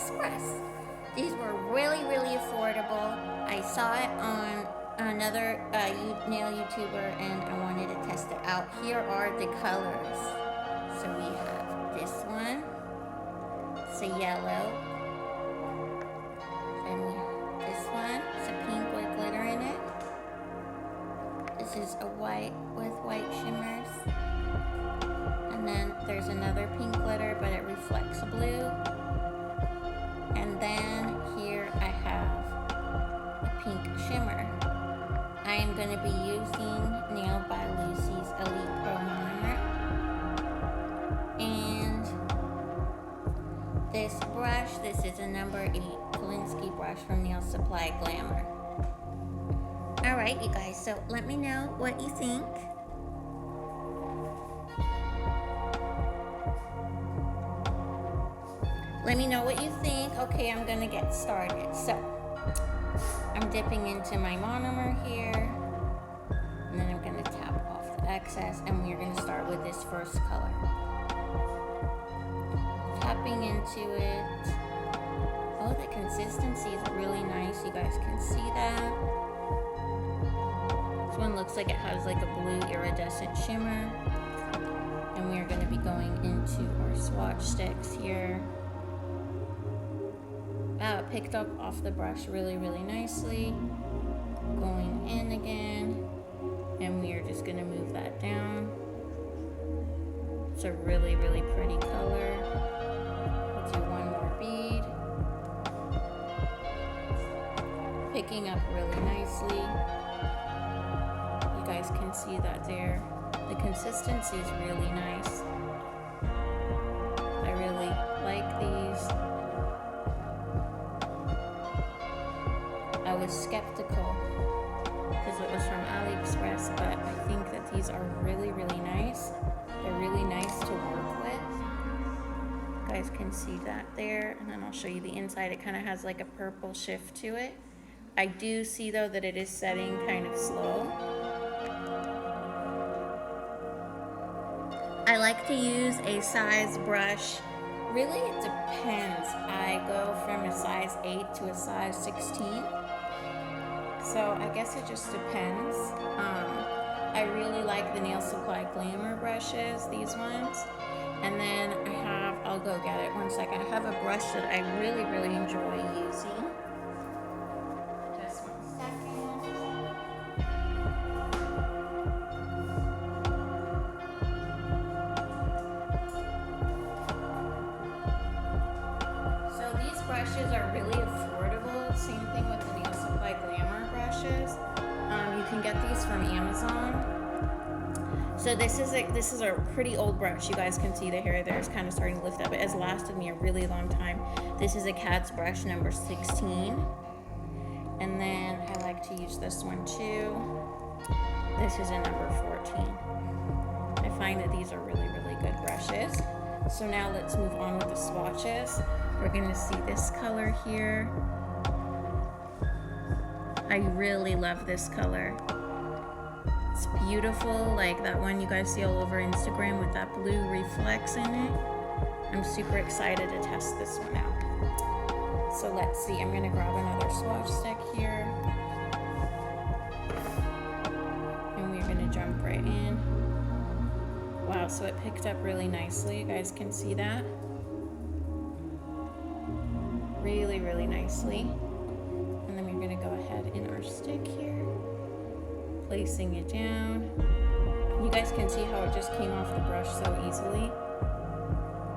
Aliexpress. These were really, really affordable. I saw it on another nail YouTuber and I wanted to test it out. Here are the colors. So we have this one. It's a yellow. And we have this one. It's a pink with glitter in it. This is a white with white shimmers. And then there's another pink glitter, but it reflects blue. And then here I have a pink shimmer. I am going to be using Nail by Lucy's Elite Pro Monomer. And this brush, this is a number 8 Kolinsky brush from Nail Supply Glamour. Alright, you guys, so let me know what you think. Let me know what you think. Okay, I'm gonna get started. So, I'm dipping into my monomer here, and then I'm gonna tap off the excess, and we're gonna start with this first color. Tapping into it. Oh, the consistency is really nice. You guys can see that. This one looks like it has like a blue iridescent shimmer. And we are gonna be going into our swatch sticks here. Wow, it picked up off the brush really, really nicely. Going in again. And we are just gonna move that down. It's a really, really pretty color. We'll do one more bead. Picking up really nicely. You guys can see that there. The consistency is really nice. I really like these. I was skeptical because it was from Aliexpress, but I think that these are really, really nice. They're really nice to work with. You guys can see that there, and then I'll show you the inside. It kind of has like a purple shift to it. I do see though that it is setting kind of slow. I like to use a size brush. Really, it depends. I go from a size 8 to a size 16. So I guess it just depends. I really like the Nail Supply Glamour brushes, these ones. And then I'll go get it one second. I have a brush that I really, really enjoy using. Just one second. So these brushes are really affordable. Same thing with the Nail Supply Glamour brushes. You can get these from Amazon. So this is a pretty old brush. You guys can see the hair there is kind of starting to lift up. It has lasted me a really long time. This is a Cat's brush number 16. And then I like to use this one too. This is a number 14. I find that these are really, really good brushes. So now let's move on with the swatches. We're gonna see this color here. I really love this color. It's beautiful, like that one you guys see all over Instagram with that blue reflex in it. I'm super excited to test this one out. So let's see, I'm gonna grab another swatch stick here. And we're gonna jump right in. Wow, so it picked up really nicely. You guys can see that. Really, really nicely. And then we're gonna go ahead in our stick here. Placing it down. You guys can see how it just came off the brush so easily.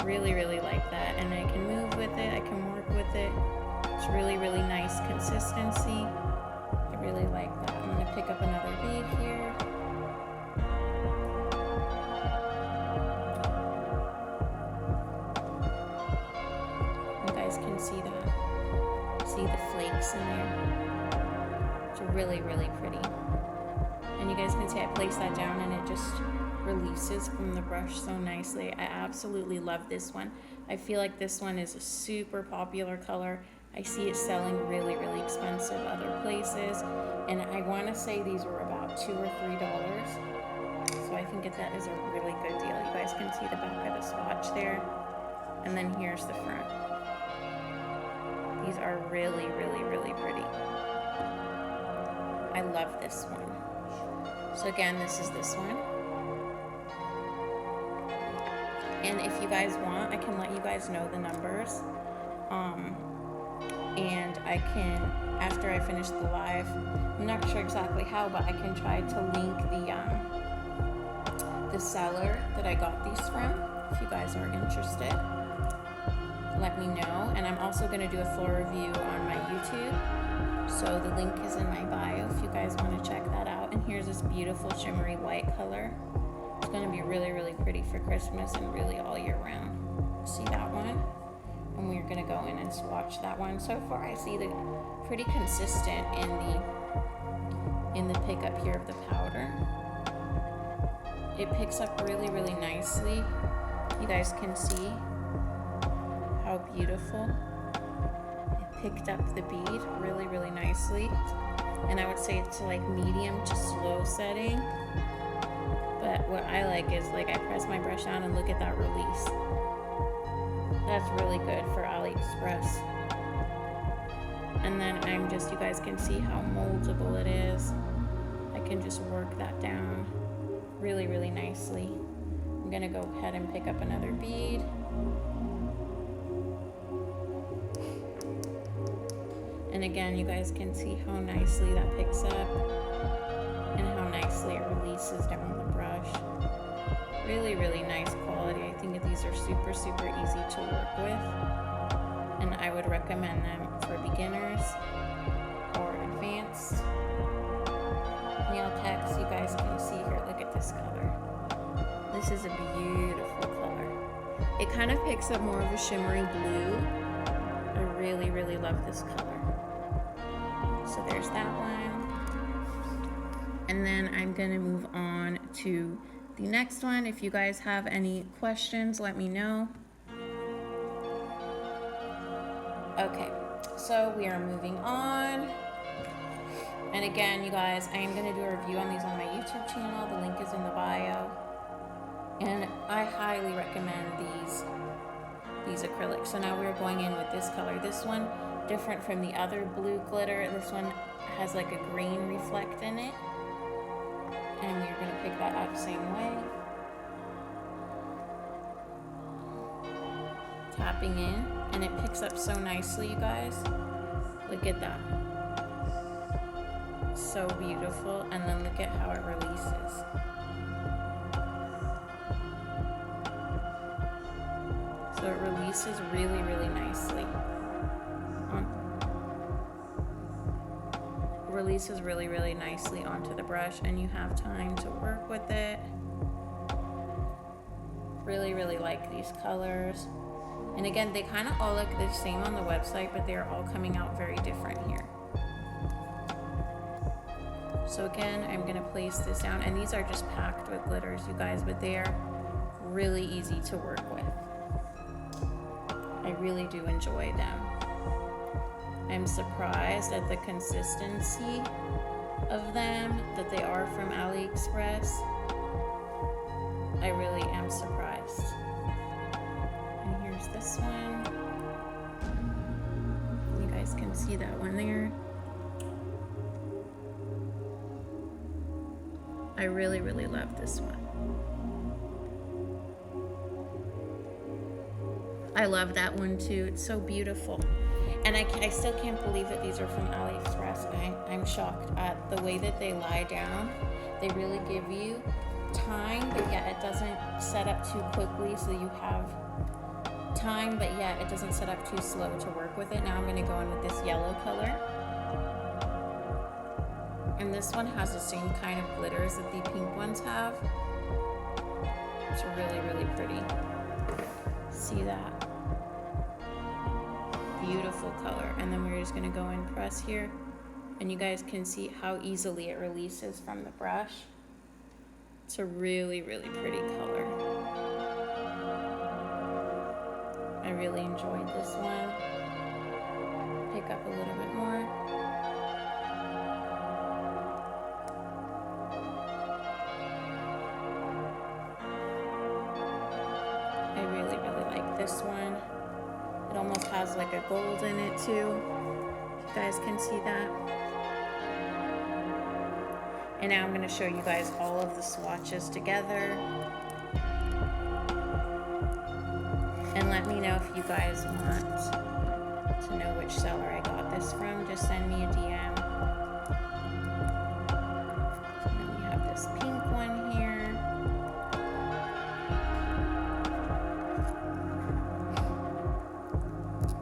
Really, really like that. And I can move with it, I can work with it. It's really, really nice consistency. I really like that. I'm gonna pick up another bead here. You guys can see that. See the flakes in there. It's really, really pretty. And you guys can see I place that down and it just releases from the brush so nicely. I absolutely love this one. I feel like this one is a super popular color. I see it selling really, really expensive other places. And I want to say these were about $2 or $3. So I think that is a really good deal. You guys can see the back of the swatch there. And then here's the front. These are really, really, really pretty. I love this one. So again, this is this one. And if you guys want, I can let you guys know the numbers. And I can, after I finish the live, I'm not sure exactly how, but I can try to link the seller that I got these from. If you guys are interested, let me know. And I'm also going to do a full review on my YouTube. So the link is in my bio if you guys want to check that out. And here's this beautiful shimmery white color. It's going to be really, really pretty for Christmas and really all year round. See that one? And we're going to go in and swatch that one. So far I see the pretty consistent in the pickup here of the powder. It picks up really, really nicely. You guys can see how beautiful. It picked up the bead really, really nicely. And I would say it's like medium to slow setting. But what I like is like I press my brush down and look at that release. That's really good for AliExpress. And then you guys can see how moldable it is. I can just work that down really, really nicely. I'm gonna go ahead and pick up another bead. And again, you guys can see how nicely that picks up and how nicely it releases down the brush. Really, really nice quality. I think these are super, super easy to work with. And I would recommend them for beginners or advanced nail techs. You guys can see here, look at this color. This is a beautiful color. It kind of picks up more of a shimmery blue. I really, really love this color. So there's that one. And then I'm gonna move on to the next one. If you guys have any questions, let me know. Okay, so we are moving on. And again, you guys, I am going to do a review on these on my YouTube channel. The link is in the bio. And I highly recommend these acrylics. So now we're going in with this color. This one, different from the other blue glitter. This one has like a green reflect in it. And we're going to pick that up the same way. Tapping in, and it picks up so nicely, you guys. Look at that. So beautiful. And then look at how it releases. So it releases really, really nicely. Releases really, really nicely onto the brush, and you have time to work with it. Really, really like these colors. And again, they kind of all look the same on the website, but they're all coming out very different here. So again, I'm going to place this down, and these are just packed with glitters, you guys, but they are really easy to work with. I really do enjoy them. I'm surprised at the consistency of them, that they are from AliExpress. I really am surprised. And here's this one. You guys can see that one there. I really, really love this one. I love that one too. It's so beautiful. And I still can't believe that these are from AliExpress. I'm shocked at the way that they lie down. They really give you time, but yet it doesn't set up too quickly, so you have time, but yet it doesn't set up too slow to work with it. Now I'm going to go in with this yellow color. And this one has the same kind of glitters that the pink ones have. It's really, really pretty. See that? Beautiful color. And then we're just going to go and press here, and you guys can see how easily it releases from the brush. It's a really, really pretty color. I really enjoyed this one. Pick up a little bit more. I really, really like this one. It almost has like a gold in it too. You guys can see that. And now I'm going to show you guys all of the swatches together. And let me know if you guys want to know which seller I got this from. Just send me a DM. And then we have this pink one here.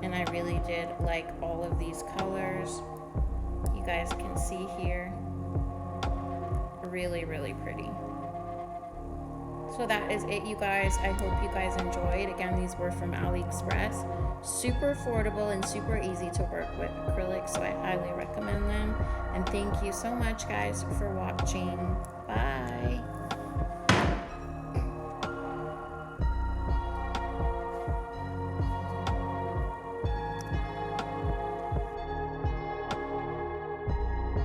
And I really did like all of these colors. You guys can see here. Really, really pretty. So that is it, you guys. I hope you guys enjoyed. Again, these were from AliExpress. Super affordable and super easy to work with acrylics, so I highly recommend them. And thank you so much, guys, for watching. Bye.